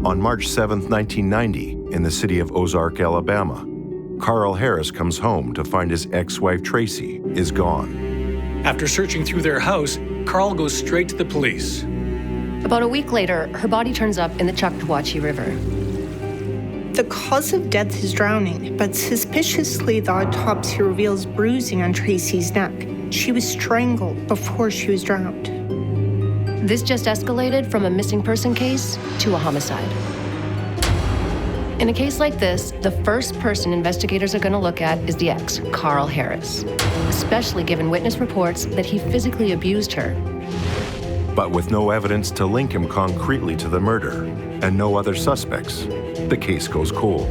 On March 7, 1990, in the city of Ozark, Alabama, Carl Harris comes home to find his ex-wife Tracy is gone. After searching through their house, Carl goes straight to the police. About a week later, her body turns up in the Chattahoochee River. The cause of death is drowning, but suspiciously the autopsy reveals bruising on Tracy's neck. She was strangled before she was drowned. This just escalated from a missing person case to a homicide. In a case like this, the first person investigators are going to look at is the ex, Carl Harris, especially given witness reports that he physically abused her. But with no evidence to link him concretely to the murder and no other suspects, the case goes cold.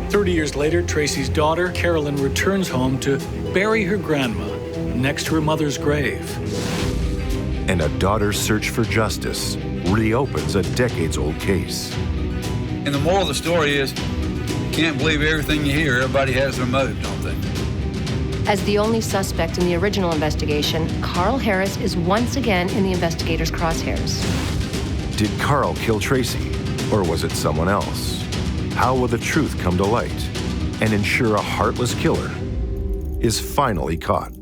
30 years later, Tracy's daughter, Carolyn, returns home to bury her grandma next to her mother's grave. And a daughter's search for justice reopens a decades-old case. And the moral of the story is, you can't believe everything you hear. Everybody has their motive, don't they? As the only suspect in the original investigation, Carl Harris is once again in the investigators' crosshairs. Did Carl kill Tracy, or was it someone else? How will the truth come to light and ensure a heartless killer is finally caught?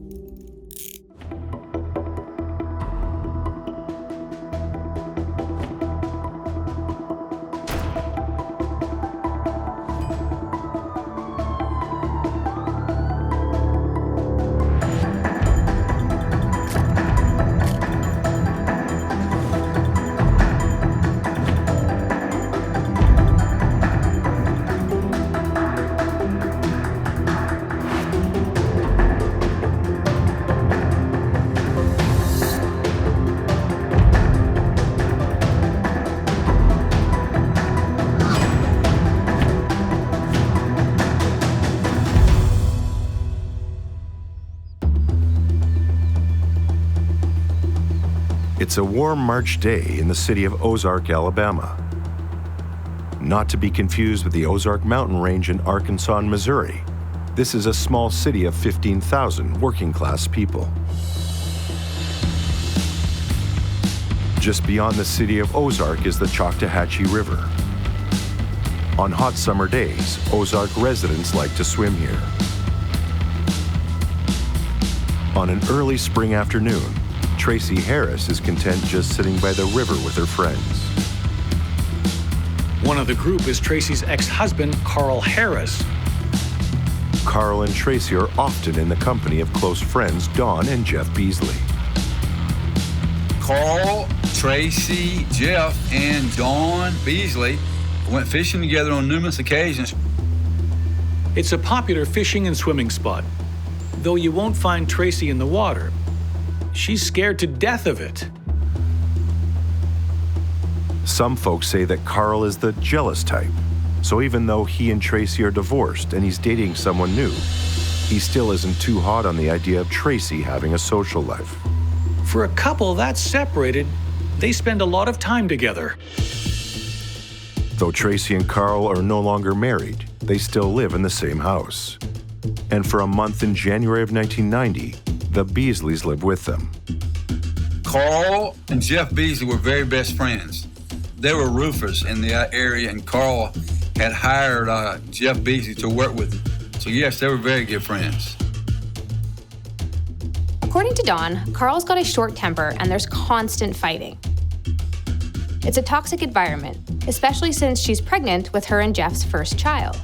It's a warm March day in the city of Ozark, Alabama. Not to be confused with the Ozark Mountain Range in Arkansas and Missouri. This is a small city of 15,000 working-class people. Just beyond the city of Ozark is the Chattahoochee River. On hot summer days, Ozark residents like to swim here. On an early spring afternoon, Tracy Harris is content just sitting by the river with her friends. One of the group is Tracy's ex-husband, Carl Harris. Carl and Tracy are often in the company of close friends Dawn and Jeff Beasley. Carl, Tracy, Jeff, and Dawn Beasley went fishing together on numerous occasions. It's a popular fishing and swimming spot, though you won't find Tracy in the water. She's scared to death of it. Some folks say that Carl is the jealous type, so even though he and Tracy are divorced and he's dating someone new, he still isn't too hot on the idea of Tracy having a social life. For a couple that's separated, they spend a lot of time together. Though Tracy and Carl are no longer married, they still live in the same house. And for a month in January of 1990, the Beasleys lived with them. Carl and Jeff Beasley were very best friends. They were roofers in the area, and Carl had hired Jeff Beasley to work with him. So yes, they were very good friends. According to Dawn, Carl's got a short temper and there's constant fighting. It's a toxic environment, especially since she's pregnant with her and Jeff's first child.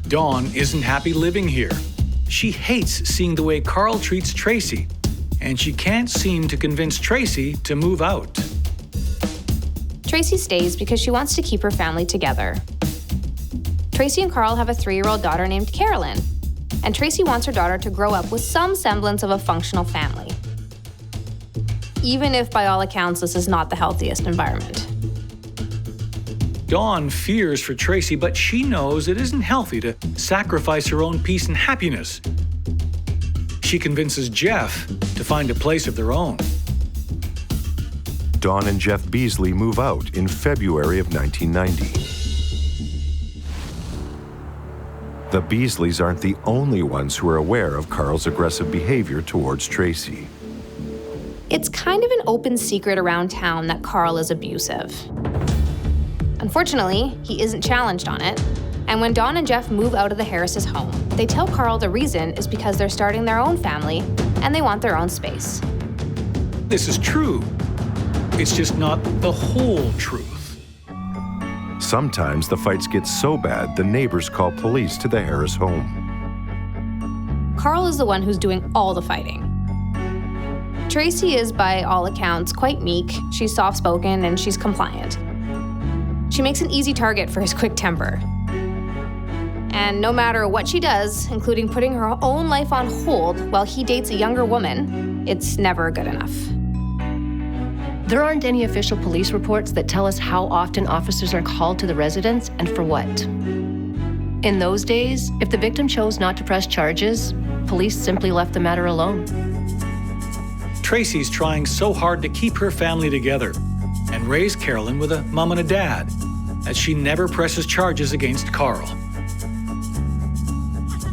Dawn isn't happy living here. She hates seeing the way Carl treats Tracy, and she can't seem to convince Tracy to move out. Tracy stays because she wants to keep her family together. Tracy and Carl have a 3-year-old daughter named Carolyn, and Tracy wants her daughter to grow up with some semblance of a functional family, even if by all accounts this is not the healthiest environment. Dawn fears for Tracy, but she knows it isn't healthy to sacrifice her own peace and happiness. She convinces Jeff to find a place of their own. Dawn and Jeff Beasley move out in February of 1990. The Beasleys aren't the only ones who are aware of Carl's aggressive behavior towards Tracy. It's kind of an open secret around town that Carl is abusive. Unfortunately, he isn't challenged on it. And when Dawn and Jeff move out of the Harris' home, they tell Carl the reason is because they're starting their own family and they want their own space. This is true. It's just not the whole truth. Sometimes the fights get so bad the neighbors call police to the Harris home. Carl is the one who's doing all the fighting. Tracy is, by all accounts, quite meek. She's soft-spoken and she's compliant. She makes an easy target for his quick temper. And no matter what she does, including putting her own life on hold while he dates a younger woman, it's never good enough. There aren't any official police reports that tell us how often officers are called to the residence and for what. In those days, if the victim chose not to press charges, police simply left the matter alone. Tracy's trying so hard to keep her family together and raise Carolyn with a mom and a dad, as she never presses charges against Carl.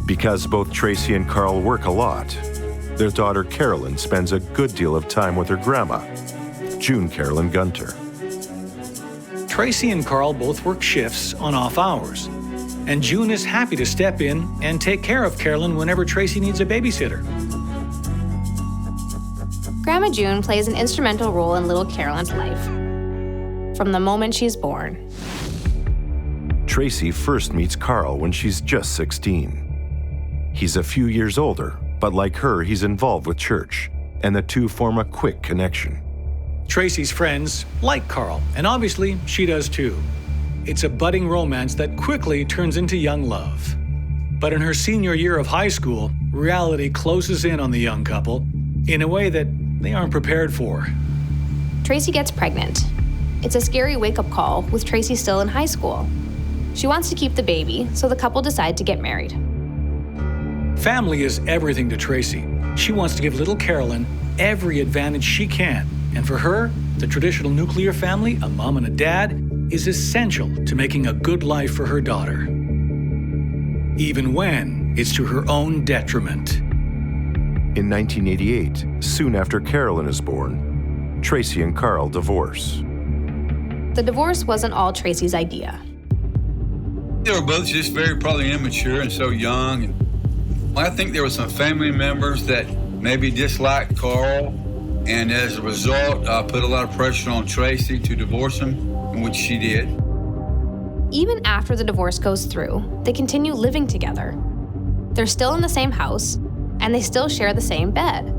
Because both Tracy and Carl work a lot, their daughter Carolyn spends a good deal of time with her grandma, June Carolyn Gunter. Tracy and Carl both work shifts on off hours, and June is happy to step in and take care of Carolyn whenever Tracy needs a babysitter. Grandma June plays an instrumental role in little Carolyn's life, from the moment she's born. Tracy first meets Carl when she's just 16. He's a few years older, but like her, he's involved with church, and the two form a quick connection. Tracy's friends like Carl, and obviously she does too. It's a budding romance that quickly turns into young love. But in her senior year of high school, reality closes in on the young couple in a way that they aren't prepared for. Tracy gets pregnant. It's a scary wake-up call with Tracy still in high school. She wants to keep the baby, so the couple decide to get married. Family is everything to Tracy. She wants to give little Carolyn every advantage she can. And for her, the traditional nuclear family, a mom and a dad, is essential to making a good life for her daughter. Even when it's to her own detriment. In 1988, soon after Carolyn is born, Tracy and Carl divorce. The divorce wasn't all Tracy's idea. They were both just very probably immature and so young. And I think there were some family members that maybe disliked Carl, and as a result, put a lot of pressure on Tracy to divorce him, which she did. Even after the divorce goes through, they continue living together. They're still in the same house, and they still share the same bed.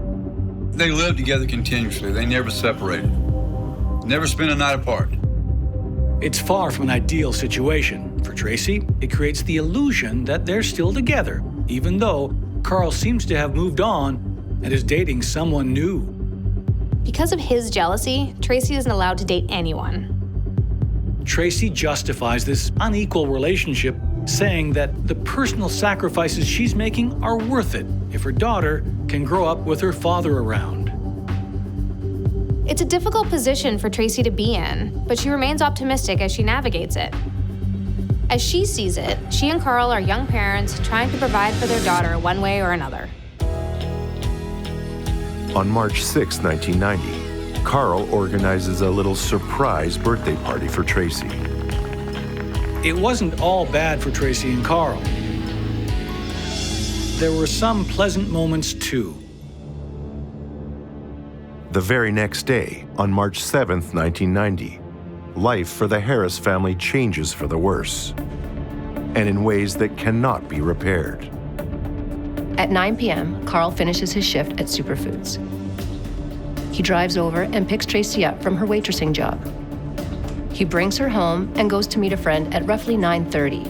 They lived together continuously. They never separated. Never spent a night apart. It's far from an ideal situation. For Tracy, it creates the illusion that they're still together, even though Carl seems to have moved on and is dating someone new. Because of his jealousy, Tracy isn't allowed to date anyone. Tracy justifies this unequal relationship, saying that the personal sacrifices she's making are worth it if her daughter can grow up with her father around. It's a difficult position for Tracy to be in, but she remains optimistic as she navigates it. As she sees it, she and Carl are young parents trying to provide for their daughter one way or another. On March 6, 1990, Carl organizes a little surprise birthday party for Tracy. It wasn't all bad for Tracy and Carl. There were some pleasant moments too. The very next day, on March 7, 1990, life for the Harris family changes for the worse, and in ways that cannot be repaired. At 9 p.m., Carl finishes his shift at Superfoods. He drives over and picks Tracy up from her waitressing job. He brings her home and goes to meet a friend at roughly 9:30.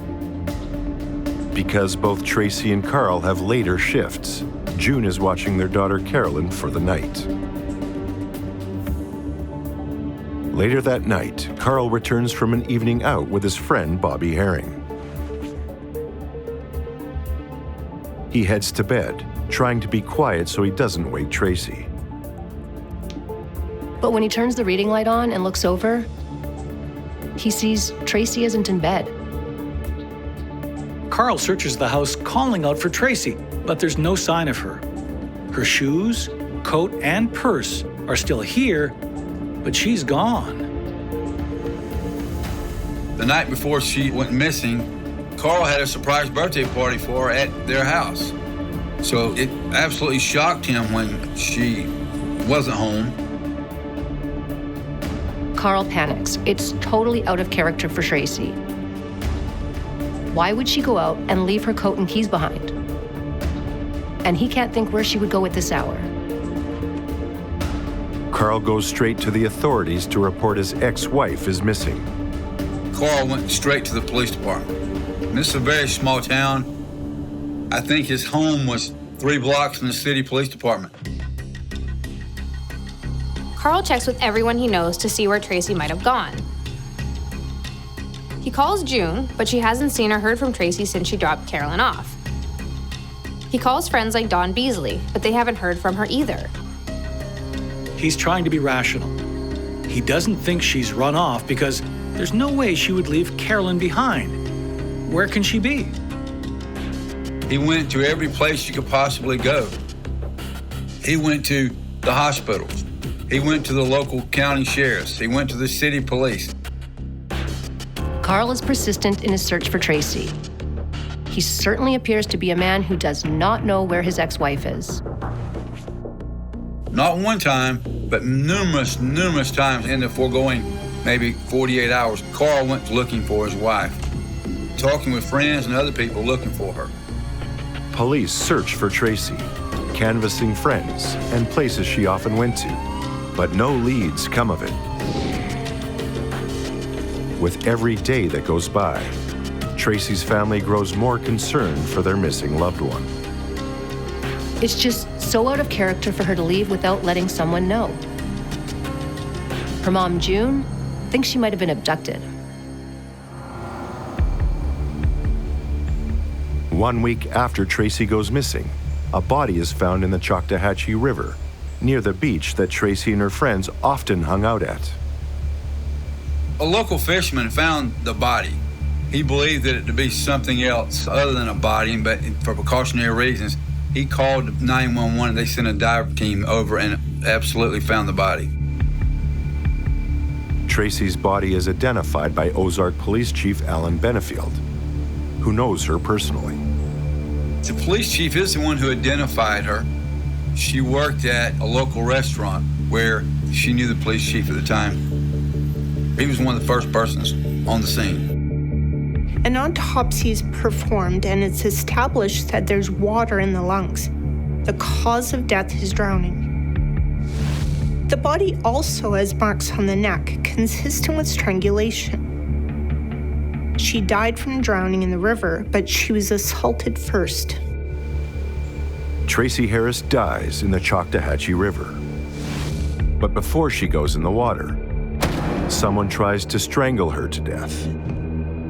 Because both Tracy and Carl have later shifts, June is watching their daughter Carolyn for the night. Later that night, Carl returns from an evening out with his friend Bobby Herring. He heads to bed, trying to be quiet so he doesn't wake Tracy. But when he turns the reading light on and looks over, he sees Tracy isn't in bed. Carl searches the house calling out for Tracy, but there's no sign of her. Her shoes, coat, and purse are still here, but she's gone. The night before she went missing, Carl had a surprise birthday party for her at their house. So it absolutely shocked him when she wasn't home. Carl panics. It's totally out of character for Tracy. Why would she go out and leave her coat and keys behind? And he can't think where she would go at this hour. Carl goes straight to the authorities to report his ex-wife is missing. Carl went straight to the police department. And this is a very small town. I think his home was 3 blocks from the city police department. Carl checks with everyone he knows to see where Tracy might have gone. He calls June, but she hasn't seen or heard from Tracy since she dropped Carolyn off. He calls friends like Dawn Beasley, but they haven't heard from her either. He's trying to be rational. He doesn't think she's run off because there's no way she would leave Carolyn behind. Where can she be? He went to every place you could possibly go. He went to the hospitals. He went to the local county sheriffs. He went to the city police. Carl is persistent in his search for Tracy. He certainly appears to be a man who does not know where his ex-wife is. Not one time, but numerous times in the foregoing maybe 48 hours, Carl went looking for his wife, talking with friends and other people looking for her. Police search for Tracy, canvassing friends and places she often went to, but no leads come of it. With every day that goes by, Tracy's family grows more concerned for their missing loved one. It's just so out of character for her to leave without letting someone know. Her mom, June, thinks she might have been abducted. 1 week after Tracy goes missing, a body is found in the Choctawhatchee River, near the beach that Tracy and her friends often hung out at. A local fisherman found the body. He believed that it to be something else other than a body, but for precautionary reasons, he called 911 and they sent a dive team over and absolutely found the body. Tracy's body is identified by Ozark Police Chief Alan Benefield, who knows her personally. The police chief is the one who identified her. She worked at a local restaurant where she knew the police chief at the time. He was one of the first persons on the scene. An autopsy is performed and it's established that there's water in the lungs. The cause of death is drowning. The body also has marks on the neck, consistent with strangulation. She died from drowning in the river, but she was assaulted first. Tracy Harris dies in the Choctawhatchee River. But before she goes in the water, someone tries to strangle her to death.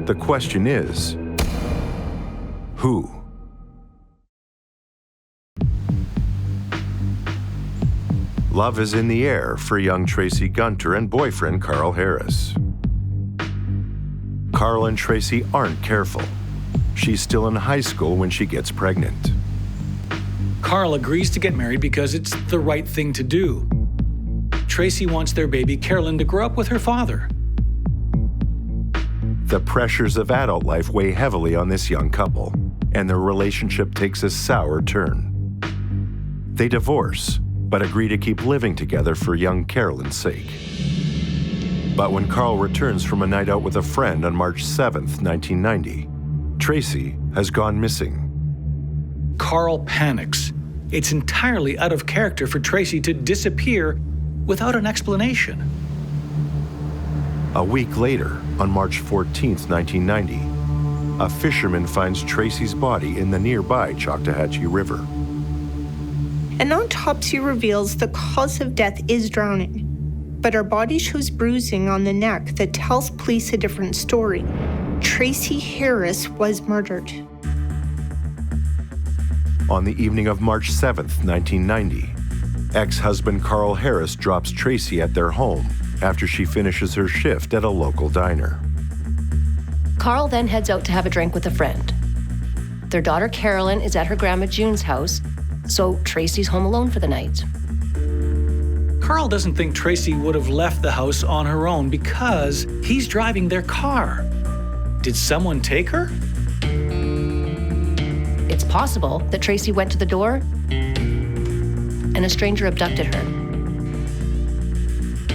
The question is, who? Love is in the air for young Tracy Gunter and boyfriend Carl Harris. Carl and Tracy aren't careful. She's still in high school when she gets pregnant. Carl agrees to get married because it's the right thing to do. Tracy wants their baby Carolyn to grow up with her father. The pressures of adult life weigh heavily on this young couple, and their relationship takes a sour turn. They divorce, but agree to keep living together for young Carolyn's sake. But when Carl returns from a night out with a friend on March 7th, 1990, Tracy has gone missing. Carl panics. It's entirely out of character for Tracy to disappear without an explanation. A week later, on March 14th, 1990, a fisherman finds Tracy's body in the nearby Choctawhatchee River. An autopsy reveals the cause of death is drowning, but her body shows bruising on the neck that tells police a different story. Tracy Harris was murdered. On the evening of March 7th, 1990, ex-husband Carl Harris drops Tracy at their home after she finishes her shift at a local diner. Carl then heads out to have a drink with a friend. Their daughter Carolyn is at her grandma June's house, so Tracy's home alone for the night. Carl doesn't think Tracy would have left the house on her own because he's driving their car. Did someone take her? It's possible that Tracy went to the door and a stranger abducted her.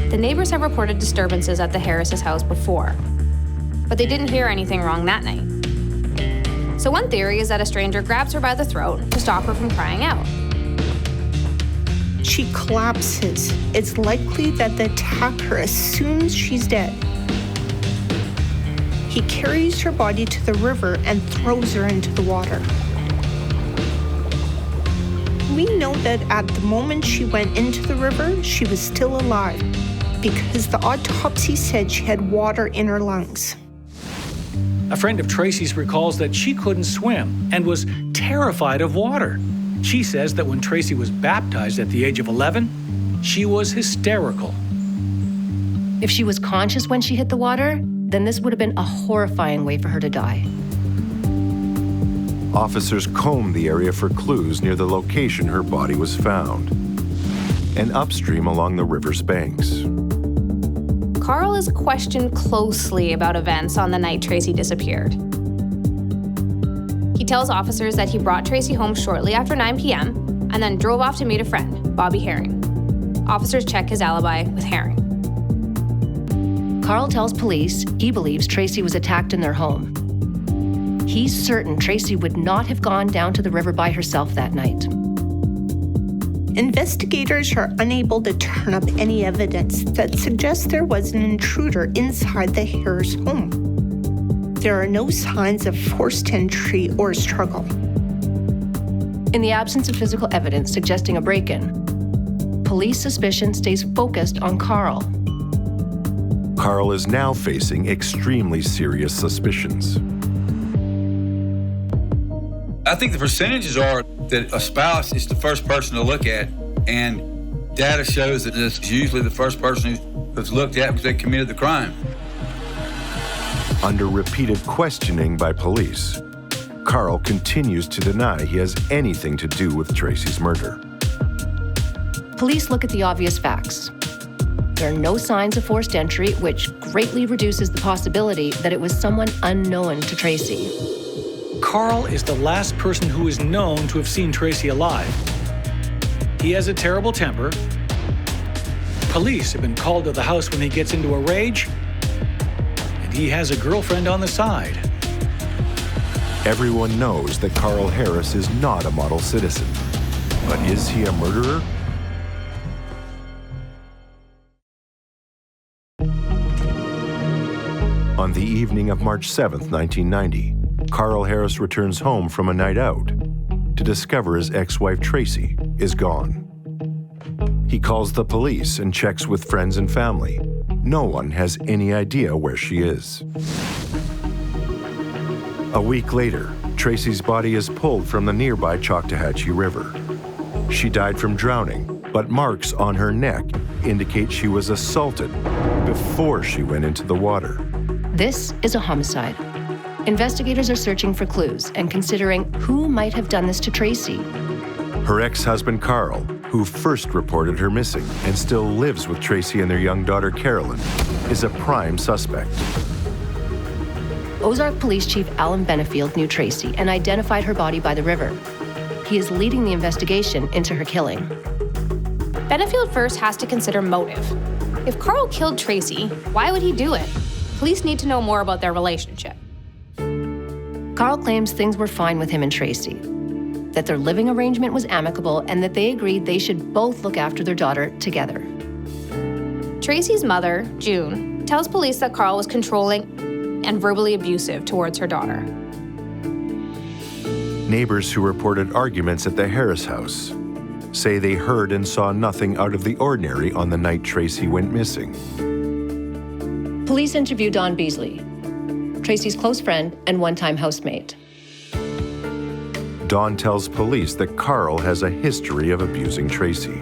The neighbors have reported disturbances at the Harris' house before, but they didn't hear anything wrong that night. So one theory is that a stranger grabs her by the throat to stop her from crying out. She collapses. It's likely that the attacker assumes she's dead. He carries her body to the river and throws her into the water. We know that at the moment she went into the river, she was still alive because the autopsy said she had water in her lungs. A friend of Tracy's recalls that she couldn't swim and was terrified of water. She says that when Tracy was baptized at the age of 11, she was hysterical. If she was conscious when she hit the water, then this would have been a horrifying way for her to die. Officers combed the area for clues near the location her body was found and upstream along the river's banks. Carl is questioned closely about events on the night Tracy disappeared. He tells officers that he brought Tracy home shortly after 9 p.m. and then drove off to meet a friend, Bobby Herring. Officers check his alibi with Herring. Carl tells police he believes Tracy was attacked in their home. He's certain Tracy would not have gone down to the river by herself that night. Investigators are unable to turn up any evidence that suggests there was an intruder inside the Harris home. There are no signs of forced entry or struggle. In the absence of physical evidence suggesting a break-in, police suspicion stays focused on Carl. Carl is now facing extremely serious suspicions. I think the percentages are that a spouse is the first person to look at, and data shows that it's usually the first person who's looked at because they committed the crime. Under repeated questioning by police, Carl continues to deny he has anything to do with Tracy's murder. Police look at the obvious facts. There are no signs of forced entry, which greatly reduces the possibility that it was someone unknown to Tracy. Carl is the last person who is known to have seen Tracy alive. He has a terrible temper. Police have been called to the house when he gets into a rage. And he has a girlfriend on the side. Everyone knows that Carl Harris is not a model citizen. But is he a murderer? On the evening of March 7th, 1990, Carl Harris returns home from a night out to discover his ex-wife Tracy is gone. He calls the police and checks with friends and family. No one has any idea where she is. A week later, Tracy's body is pulled from the nearby Choctawhatchee River. She died from drowning, but marks on her neck indicate she was assaulted before she went into the water. This is a homicide. Investigators are searching for clues and considering who might have done this to Tracy. Her ex-husband, Carl, who first reported her missing and still lives with Tracy and their young daughter, Carolyn, is a prime suspect. Ozark Police Chief Alan Benefield knew Tracy and identified her body by the river. He is leading the investigation into her killing. Benefield first has to consider motive. If Carl killed Tracy, why would he do it? Police need to know more about their relationship. Carl claims things were fine with him and Tracy, that their living arrangement was amicable, and that they agreed they should both look after their daughter together. Tracy's mother, June, tells police that Carl was controlling and verbally abusive towards her daughter. Neighbors who reported arguments at the Harris house say they heard and saw nothing out of the ordinary on the night Tracy went missing. Police interview Don Beasley, Tracy's close friend and one-time housemate. Don tells police that Carl has a history of abusing Tracy.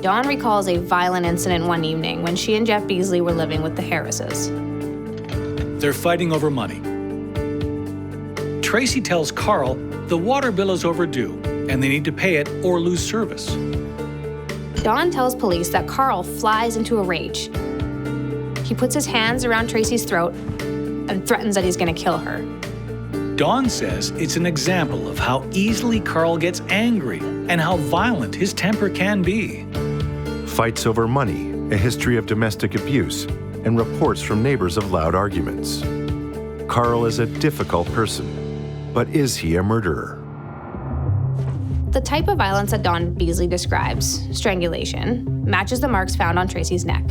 Dawn recalls a violent incident one evening when she and Jeff Beasley were living with the Harrises. They're fighting over money. Tracy tells Carl the water bill is overdue and they need to pay it or lose service. Dawn tells police that Carl flies into a rage. He puts his hands around Tracy's throat and threatens that he's going to kill her. Dawn says it's an example of how easily Carl gets angry and how violent his temper can be. Fights over money, a history of domestic abuse, and reports from neighbors of loud arguments. Carl is a difficult person, but is he a murderer? The type of violence that Dawn Beasley describes, strangulation, matches the marks found on Tracy's neck.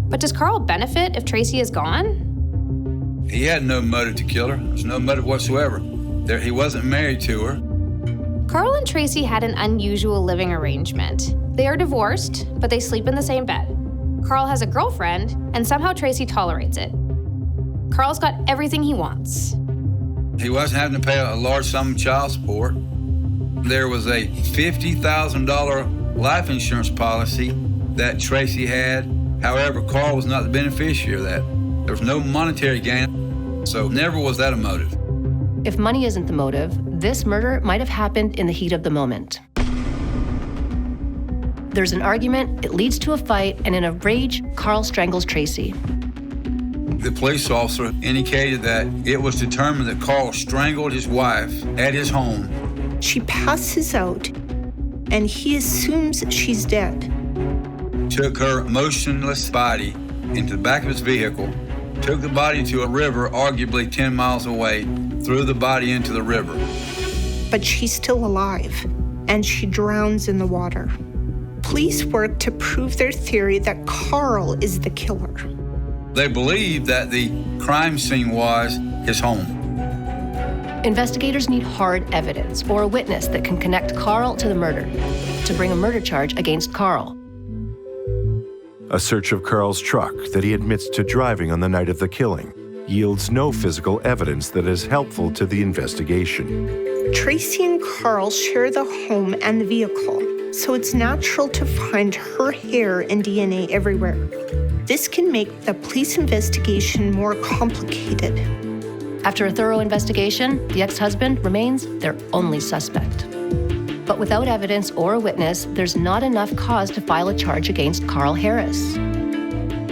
But does Carl benefit if Tracy is gone? He had no motive to kill her. There's no motive whatsoever. He wasn't married to her. Carl and Tracy had an unusual living arrangement. They are divorced, but they sleep in the same bed. Carl has a girlfriend, and somehow Tracy tolerates it. Carl's got everything he wants. He wasn't having to pay a large sum of child support. There was a $50,000 life insurance policy that Tracy had. However, Carl was not the beneficiary of that. There was no monetary gain, so never was that a motive. If money isn't the motive, this murder might have happened in the heat of the moment. There's an argument, it leads to a fight, and in a rage, Carl strangles Tracy. The police officer indicated that it was determined that Carl strangled his wife at his home. She passes out, and he assumes she's dead. Took her motionless body into the back of his vehicle, took the body to a river arguably 10 miles away, threw the body into the river. But she's still alive, and she drowns in the water. Police work to prove their theory that Carl is the killer. They believe that the crime scene was his home. Investigators need hard evidence or a witness that can connect Carl to the murder to bring a murder charge against Carl. A search of Carl's truck that he admits to driving on the night of the killing yields no physical evidence that is helpful to the investigation. Tracy and Carl share the home and the vehicle, so it's natural to find her hair and DNA everywhere. This can make the police investigation more complicated. After a thorough investigation, the ex-husband remains their only suspect. But without evidence or a witness, there's not enough cause to file a charge against Carl Harris.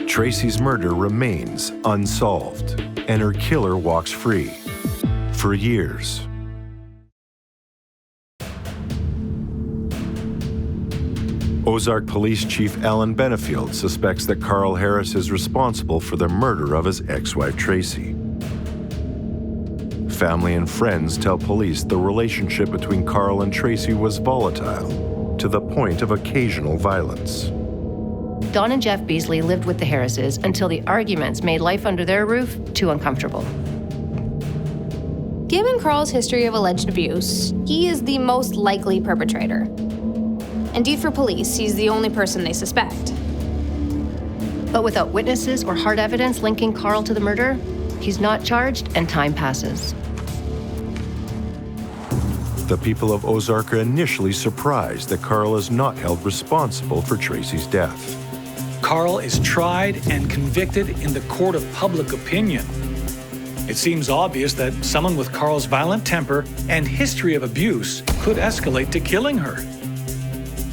Tracy's murder remains unsolved, and her killer walks free for years. Ozark Police Chief Alan Benefield suspects that Carl Harris is responsible for the murder of his ex-wife Tracy. Family and friends tell police the relationship between Carl and Tracy was volatile, to the point of occasional violence. Dawn and Jeff Beasley lived with the Harrises until the arguments made life under their roof too uncomfortable. Given Carl's history of alleged abuse, he is the most likely perpetrator. Indeed, for police, he's the only person they suspect. But without witnesses or hard evidence linking Carl to the murder, he's not charged and time passes. The people of Ozark are initially surprised that Carl is not held responsible for Tracy's death. Carl is tried and convicted in the court of public opinion. It seems obvious that someone with Carl's violent temper and history of abuse could escalate to killing her.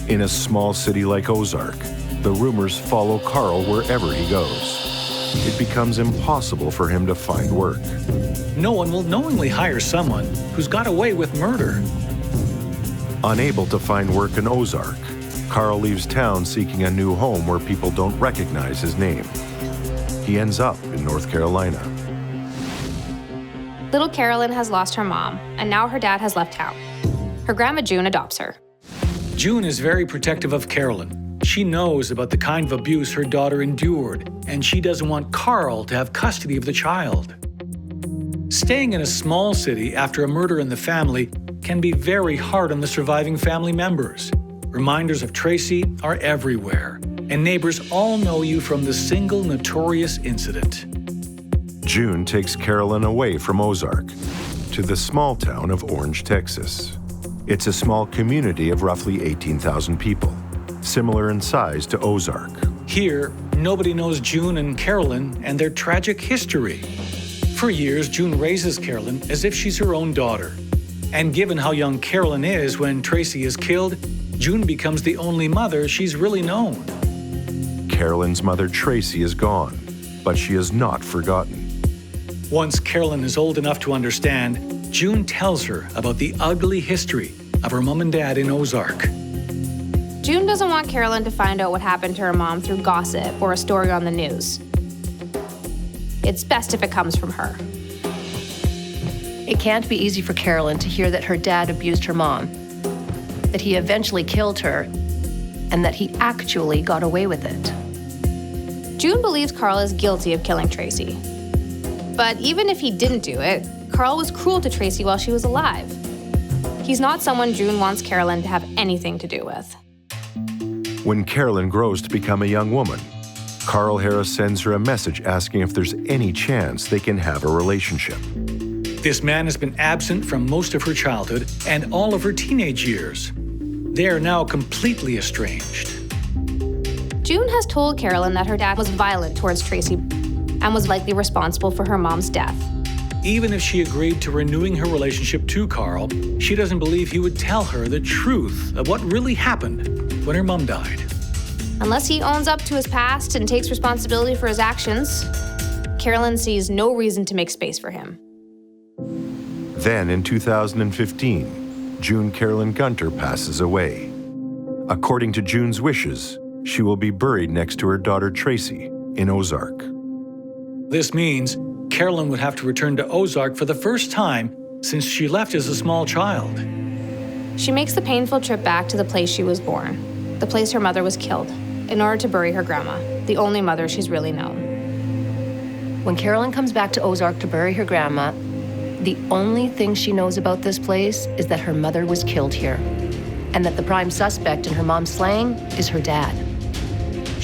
In a small city like Ozark, the rumors follow Carl wherever he goes. It becomes impossible for him to find work. No one will knowingly hire someone who's got away with murder. Unable to find work in Ozark, Carl leaves town seeking a new home where people don't recognize his name. He ends up in North Carolina. Little Carolyn has lost her mom, and now her dad has left town. Her grandma June adopts her. June is very protective of Carolyn. She knows about the kind of abuse her daughter endured, and she doesn't want Carl to have custody of the child. Staying in a small city after a murder in the family can be very hard on the surviving family members. Reminders of Tracy are everywhere, and neighbors all know you from the single notorious incident. June takes Carolyn away from Ozark to the small town of Orange, Texas. It's a small community of roughly 18,000 people, similar in size to Ozark. Here, nobody knows June and Carolyn and their tragic history. For years, June raises Carolyn as if she's her own daughter. And given how young Carolyn is when Tracy is killed, June becomes the only mother she's really known. Carolyn's mother, Tracy, is gone, but she is not forgotten. Once Carolyn is old enough to understand, June tells her about the ugly history of her mom and dad in Ozark. June doesn't want Carolyn to find out what happened to her mom through gossip or a story on the news. It's best if it comes from her. It can't be easy for Carolyn to hear that her dad abused her mom, that he eventually killed her, and that he actually got away with it. June believes Carl is guilty of killing Tracy. But even if he didn't do it, Carl was cruel to Tracy while she was alive. He's not someone June wants Carolyn to have anything to do with. When Carolyn grows to become a young woman, Carl Harris sends her a message asking if there's any chance they can have a relationship. This man has been absent from most of her childhood and all of her teenage years. They are now completely estranged. June has told Carolyn that her dad was violent towards Tracy and was likely responsible for her mom's death. Even if she agreed to renewing her relationship to Carl, she doesn't believe he would tell her the truth of what really happened when her mom died. Unless he owns up to his past and takes responsibility for his actions, Carolyn sees no reason to make space for him. Then in 2015, June Carolyn Gunter passes away. According to June's wishes, she will be buried next to her daughter Tracy in Ozark. This means Carolyn would have to return to Ozark for the first time since she left as a small child. She makes the painful trip back to the place she was born, the place her mother was killed, in order to bury her grandma, the only mother she's really known. When Carolyn comes back to Ozark to bury her grandma, the only thing she knows about this place is that her mother was killed here, and that the prime suspect in her mom's slaying is her dad.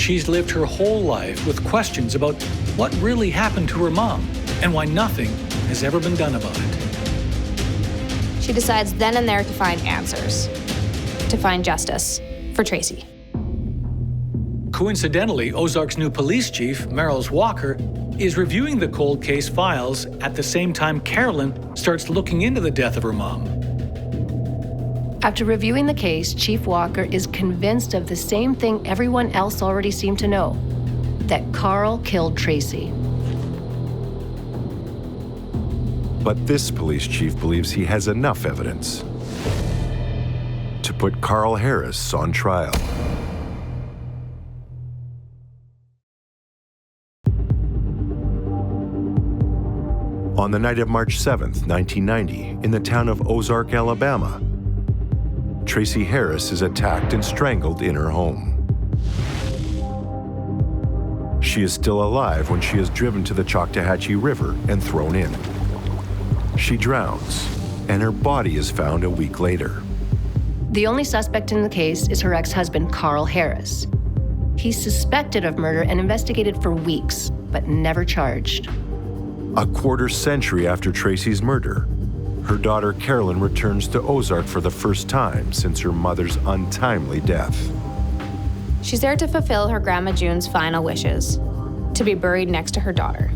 She's lived her whole life with questions about what really happened to her mom and why nothing has ever been done about it. She decides then and there to find answers, to find justice for Tracy. Coincidentally, Ozark's new police chief, Meryl's Walker, is reviewing the cold case files at the same time Carolyn starts looking into the death of her mom. After reviewing the case, Chief Walker is convinced of the same thing everyone else already seemed to know, that Carl killed Tracy. But this police chief believes he has enough evidence to put Carl Harris on trial. On the night of March 7th, 1990, in the town of Ozark, Alabama, Tracy Harris is attacked and strangled in her home. She is still alive when she is driven to the Choctawhatchee River and thrown in. She drowns, and her body is found a week later. The only suspect in the case is her ex-husband, Carl Harris. He's suspected of murder and investigated for weeks, but never charged. A quarter century after Tracy's murder, her daughter Carolyn returns to Ozark for the first time since her mother's untimely death. She's there to fulfill her Grandma June's final wishes, to be buried next to her daughter.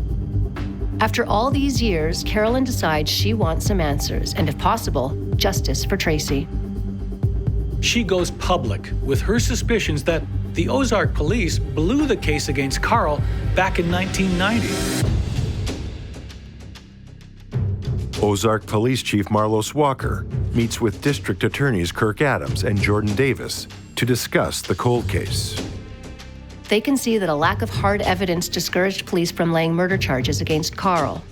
After all these years, Carolyn decides she wants some answers, and if possible, justice for Tracy. She goes public with her suspicions that the Ozark police blew the case against Carl back in 1990. Ozark Police Chief Marlos Walker meets with District Attorneys Kirk Adams and Jordan Davis to discuss the cold case. They can see that a lack of hard evidence discouraged police from laying murder charges against Carl.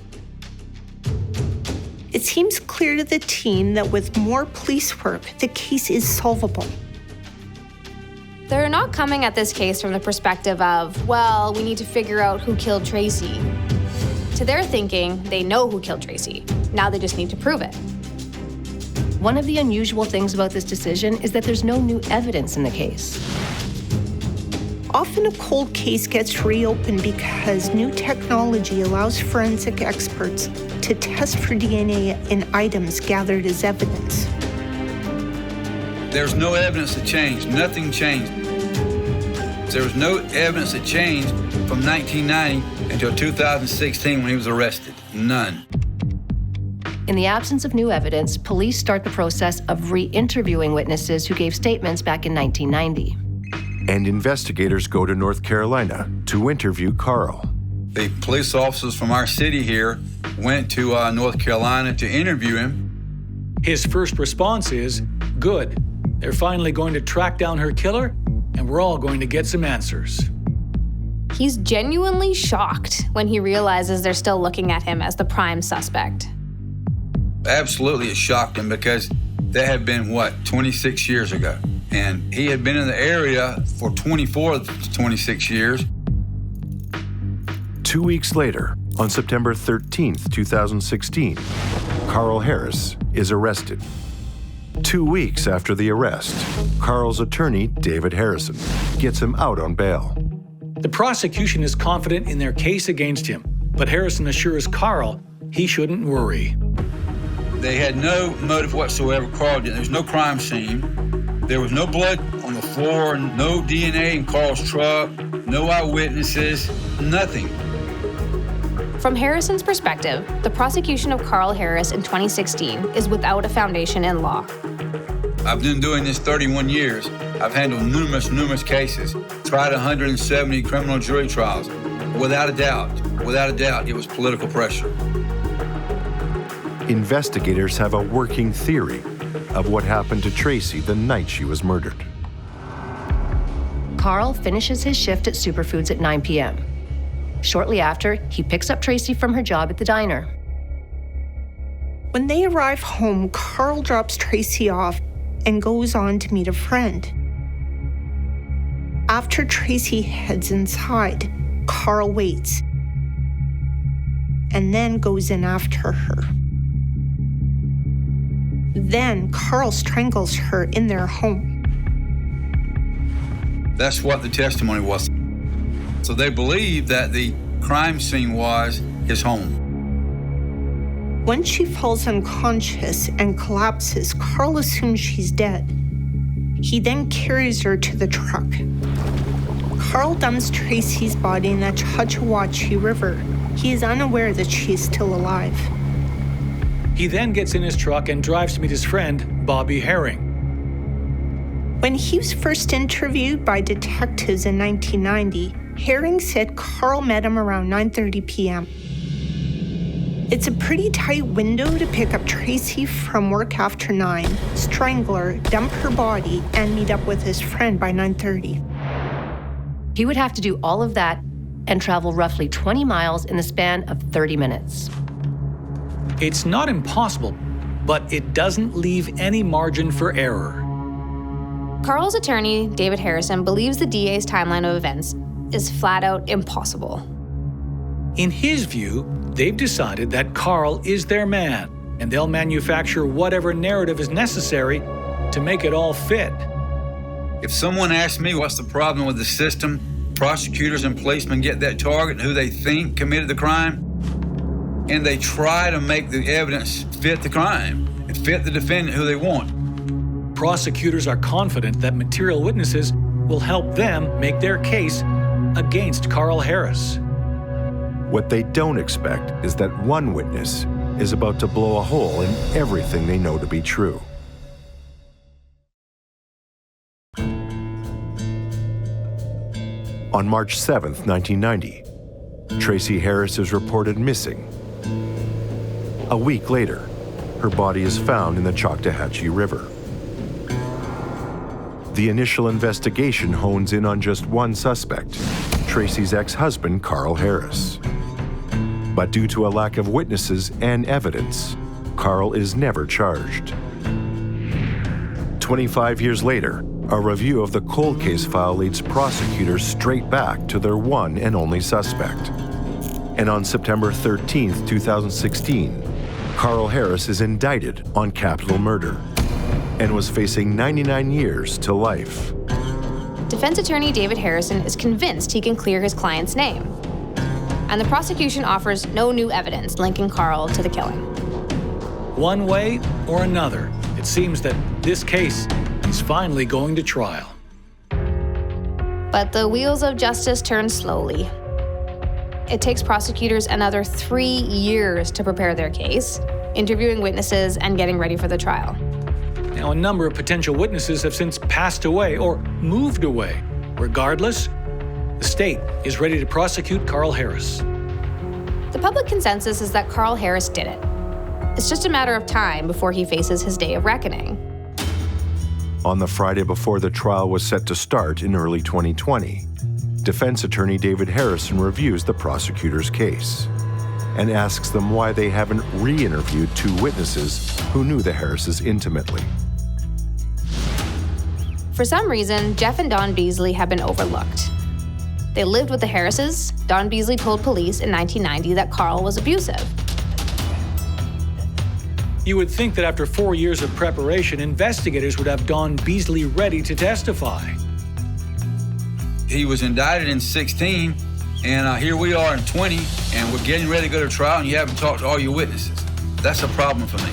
It seems clear to the team that with more police work, the case is solvable. They're not coming at this case from the perspective of, well, we need to figure out who killed Tracy. To their thinking, they know who killed Tracy. Now they just need to prove it. One of the unusual things about this decision is that there's no new evidence in the case. Often a cold case gets reopened because new technology allows forensic experts to test for DNA in items gathered as evidence. There's no evidence that changed. Nothing changed. There was no evidence that changed from 1990 until 2016 when he was arrested. None. In the absence of new evidence, police start the process of re-interviewing witnesses who gave statements back in 1990. And investigators go to North Carolina to interview Carl. The police officers from our city here went to North Carolina to interview him. His first response is, "Good. They're finally going to track down her killer, and we're all going to get some answers." He's genuinely shocked when he realizes they're still looking at him as the prime suspect. Absolutely, it shocked him because that had been, 26 years ago. And he had been in the area for 24 to 26 years. 2 weeks later, on September 13th, 2016, Carl Harris is arrested. 2 weeks after the arrest, Carl's attorney, David Harrison, gets him out on bail. The prosecution is confident in their case against him, but Harrison assures Carl he shouldn't worry. They had no motive whatsoever. Carl didn't. There was no crime scene. There was no blood on the floor, no DNA in Carl's truck, no eyewitnesses, nothing. From Harrison's perspective, the prosecution of Carl Harris in 2016 is without a foundation in law. I've been doing this 31 years. I've handled numerous cases, tried 170 criminal jury trials. Without a doubt, it was political pressure. Investigators have a working theory of what happened to Tracy the night she was murdered. Carl finishes his shift at Superfoods at 9 p.m. Shortly after, he picks up Tracy from her job at the diner. When they arrive home, Carl drops Tracy off and goes on to meet a friend. After Tracy heads inside, Carl waits and then goes in after her. Then Carl strangles her in their home. That's what the testimony was. So they believe that the crime scene was his home. When she falls unconscious and collapses, Carl assumes she's dead. He then carries her to the truck. Carl dumps Tracy's body in the Chachawachi River. He is unaware that she is still alive. He then gets in his truck and drives to meet his friend, Bobby Herring. When he was first interviewed by detectives in 1990, Herring said Carl met him around 9:30 p.m. It's a pretty tight window to pick up Tracy from work after 9, strangle her, dump her body, and meet up with his friend by 9:30. He would have to do all of that and travel roughly 20 miles in the span of 30 minutes. It's not impossible, but it doesn't leave any margin for error. Carl's attorney, David Harrison, believes the DA's timeline of events is flat out impossible. In his view, they've decided that Carl is their man, and they'll manufacture whatever narrative is necessary to make it all fit. If someone asks me what's the problem with the system, prosecutors and policemen get that target who they think committed the crime, and they try to make the evidence fit the crime and fit the defendant who they want. Prosecutors are confident that material witnesses will help them make their case against Carl Harris. What they don't expect is that one witness is about to blow a hole in everything they know to be true. On March 7th, 1990, Tracy Harris is reported missing. A week later, her body is found in the Choctawhatchee River. The initial investigation hones in on just one suspect, Tracy's ex-husband, Carl Harris. But due to a lack of witnesses and evidence, Carl is never charged. 25 years later, a review of the cold case file leads prosecutors straight back to their one and only suspect. And on September 13th, 2016, Carl Harris is indicted on capital murder and was facing 99 years to life. Defense attorney David Harrison is convinced he can clear his client's name. And the prosecution offers no new evidence linking Carl to the killing. One way or another, it seems that this case is finally going to trial. But the wheels of justice turn slowly. It takes prosecutors another 3 years to prepare their case, interviewing witnesses and getting ready for the trial. Now, a number of potential witnesses have since passed away or moved away. Regardless, the state is ready to prosecute Carl Harris. The public consensus is that Carl Harris did it. It's just a matter of time before he faces his day of reckoning. On the Friday before the trial was set to start in early 2020, defense attorney David Harrison reviews the prosecutor's case and asks them why they haven't re-interviewed two witnesses who knew the Harrises intimately. For some reason, Jeff and Dawn Beasley have been overlooked. They lived with the Harrises. Dawn Beasley told police in 1990 that Carl was abusive. You would think that after 4 years of preparation, investigators would have Dawn Beasley ready to testify. He was indicted in 16, and here we are in 20, and we're getting ready to go to trial, and you haven't talked to all your witnesses. That's a problem for me.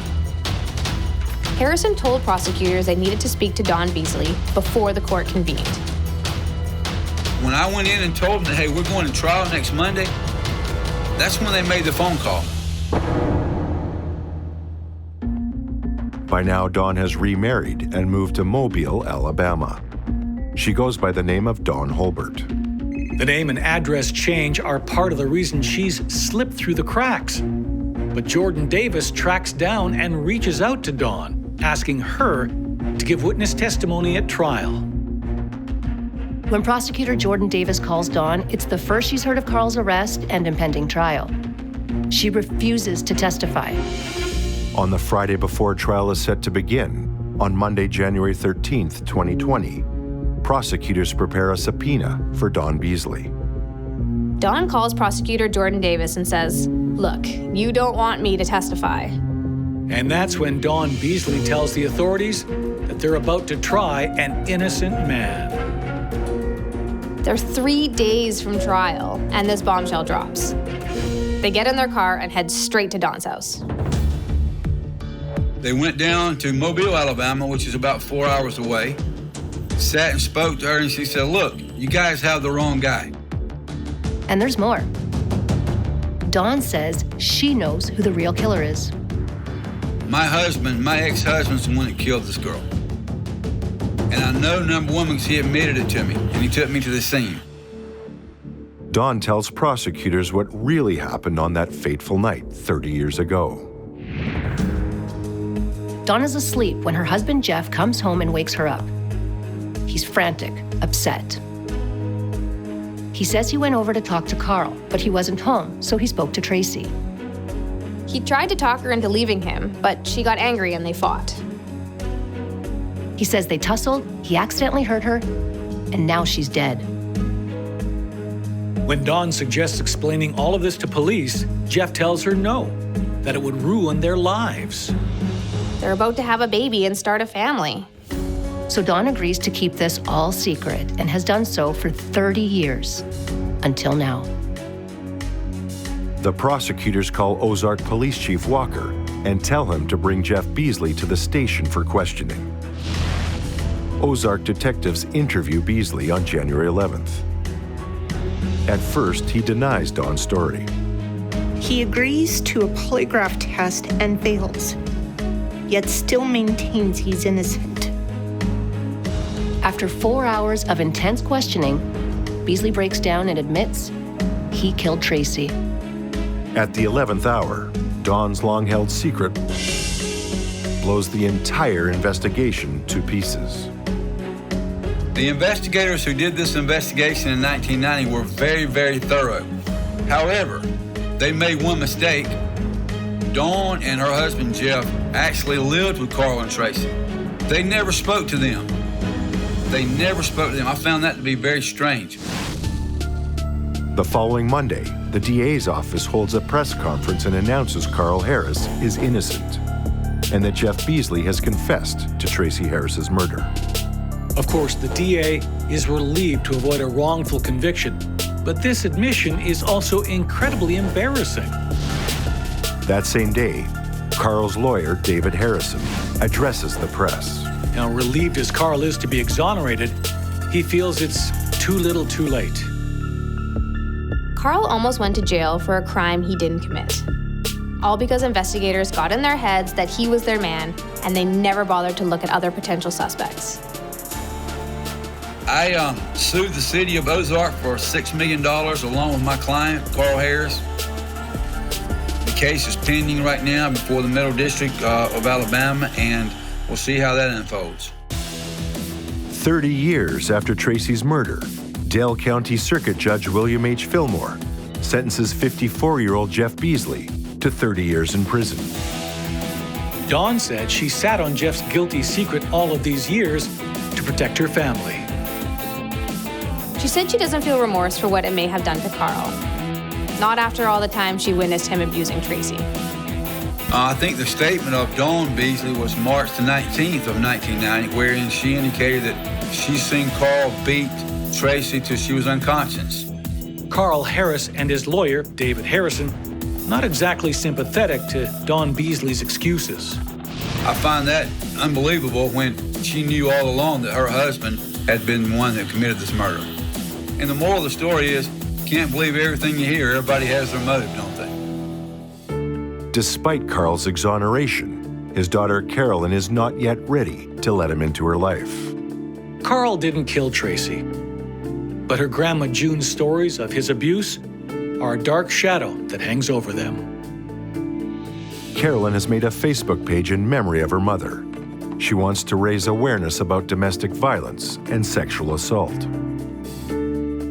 Harrison told prosecutors they needed to speak to Dawn Beasley before the court convened. When I went in and told them, hey, we're going to trial next Monday, that's when they made the phone call. By now, Dawn has remarried and moved to Mobile, Alabama. She goes by the name of Dawn Holbert. The name and address change are part of the reason she's slipped through the cracks. But Jordan Davis tracks down and reaches out to Dawn, asking her to give witness testimony at trial. When prosecutor Jordan Davis calls Dawn, it's the first she's heard of Carl's arrest and impending trial. She refuses to testify. On the Friday before trial is set to begin, on Monday, January 13th, 2020, prosecutors prepare a subpoena for Dawn Beasley. Dawn calls prosecutor Jordan Davis and says, "Look, you don't want me to testify." And that's when Dawn Beasley tells the authorities that they're about to try an innocent man. They're 3 days from trial, and this bombshell drops. They get in their car and head straight to Dawn's house. They went down to Mobile, Alabama, which is about 4 hours away, sat and spoke to her, and she said, look, you guys have the wrong guy. And there's more. Dawn says she knows who the real killer is. My husband, my ex-husband's the one that killed this girl. And I know, number one, because he admitted it to me, and he took me to the scene. Dawn tells prosecutors what really happened on that fateful night 30 years ago. Dawn is asleep when her husband Jeff comes home and wakes her up. He's frantic, upset. He says he went over to talk to Carl, but he wasn't home, so he spoke to Tracy. He tried to talk her into leaving him, but she got angry and they fought. He says they tussled, he accidentally hurt her, and now she's dead. When Dawn suggests explaining all of this to police, Jeff tells her no, that it would ruin their lives. They're about to have a baby and start a family. So Dawn agrees to keep this all secret and has done so for 30 years, until now. The prosecutors call Ozark Police Chief Walker and tell him to bring Jeff Beasley to the station for questioning. Ozark detectives interview Beasley on January 11th. At first, he denies Dawn's story. He agrees to a polygraph test and fails, yet still maintains he's innocent. After 4 hours of intense questioning, Beasley breaks down and admits he killed Tracy. At the 11th hour, Dawn's long-held secret blows the entire investigation to pieces. The investigators who did this investigation in 1990 were very, very thorough. However, they made one mistake. Dawn and her husband, Jeff, actually lived with Carl and Tracy. They never spoke to them. They never spoke to them. I found that to be very strange. The following Monday, the DA's office holds a press conference and announces Carl Harris is innocent and that Jeff Beasley has confessed to Tracy Harris's murder. Of course, the DA is relieved to avoid a wrongful conviction, but this admission is also incredibly embarrassing. That same day, Carl's lawyer, David Harrison, addresses the press. Now, relieved as Carl is to be exonerated, he feels it's too little too late. Carl almost went to jail for a crime he didn't commit. All because investigators got in their heads that he was their man, and they never bothered to look at other potential suspects. I sued the city of Ozark for $6 million along with my client, Carl Harris. case is pending right now before the Middle District of Alabama, and we'll see how that unfolds. 30 years after Tracy's murder, Dale County Circuit Judge William H. Fillmore sentences 54-year-old Jeff Beasley to 30 years in prison. Dawn said she sat on Jeff's guilty secret all of these years to protect her family. She said she doesn't feel remorse for what it may have done to Carl. Not after all the time she witnessed him abusing Tracy. I think the statement of Dawn Beasley was March the 19th of 1990, wherein she indicated that she's seen Carl beat Tracy till she was unconscious. Carl Harris and his lawyer, David Harrison, not exactly sympathetic to Dawn Beasley's excuses. I find that unbelievable when she knew all along that her husband had been the one that committed this murder. And the moral of the story is, you can't believe everything you hear. Everybody has their motive, don't they? Despite Carl's exoneration, his daughter Carolyn is not yet ready to let him into her life. Carl didn't kill Tracy, but her grandma June's stories of his abuse are a dark shadow that hangs over them. Carolyn has made a Facebook page in memory of her mother. She wants to raise awareness about domestic violence and sexual assault.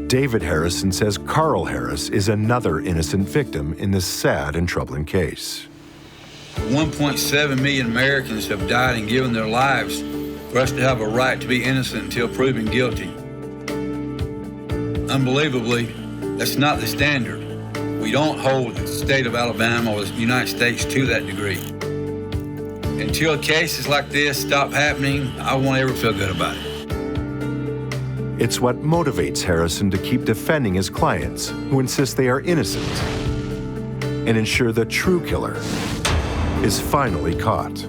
David Harrison says Carl Harris is another innocent victim in this sad and troubling case. 1.7 million Americans have died and given their lives for us to have a right to be innocent until proven guilty. Unbelievably, that's not the standard. We don't hold the state of Alabama or the United States to that degree. Until cases like this stop happening, I won't ever feel good about it. It's what motivates Harrison to keep defending his clients who insist they are innocent and ensure the true killer is finally caught.